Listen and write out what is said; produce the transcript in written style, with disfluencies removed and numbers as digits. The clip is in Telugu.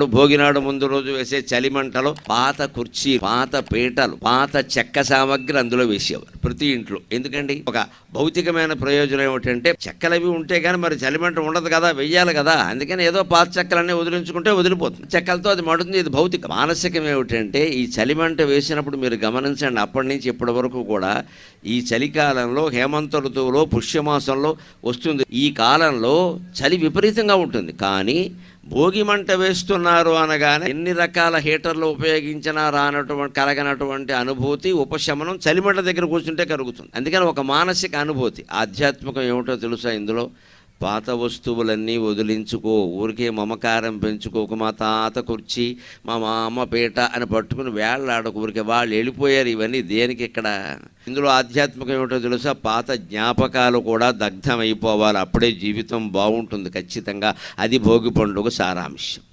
భోగినాడు ముందు రోజు వేసే చలిమంటలో పాత కుర్చీ, పాత పీటలు, పాత చెక్క సామగ్రి అందులో వేసేవారు ప్రతి ఇంట్లో. ఎందుకండి? ఒక భౌతికమైన ప్రయోజనం ఏమిటంటే చెక్కలవి ఉంటే కానీ మరి చలిమంట ఉండదు కదా, వెయ్యాలి కదా. అందుకని ఏదో పాత చెక్కలన్నీ వదిలించుకుంటే వదిలిపోతుంది, చెక్కలతో అది మడుతుంది. ఇది భౌతిక. మానసికం ఏమిటంటే ఈ చలిమంట వేసినప్పుడు మీరు గమనించండి, అప్పటి నుంచి ఇప్పటి వరకు కూడా ఈ చలికాలంలో, హేమంత ఋతువులో, పుష్యమాసంలో వస్తుంది. ఈ కాలంలో చలి విపరీతంగా ఉంటుంది. కానీ భోగి మంట వేస్తున్నారు అనగానే ఎన్ని రకాల హీటర్లు ఉపయోగించినా కలగనటువంటి అనుభూతి, ఉపశమనం చలిమంట దగ్గర కూర్చుంటే కలుగుతుంది. అందుకని ఒక మానసిక అనుభూతి. ఆధ్యాత్మికం ఏమిటో తెలుసా? ఇందులో పాత వస్తువులన్నీ వదిలించుకో, ఊరికే మమకారం పెంచుకోకు. మా తాత కుర్చీ, మా మామ పీట అని పట్టుకుని వేళ్ళాడకు. ఊరికే వాళ్ళు వెళ్ళిపోయారు, ఇవన్నీ దేనికి ఇక్కడ? ఇందులో ఆధ్యాత్మికం ఏమిటో తెలుసా? పాత జ్ఞాపకాలు కూడా దగ్ధమైపోవాలి, అప్పుడే జీవితం బాగుంటుంది ఖచ్చితంగా. అది భోగి పండుగ సారాంశం.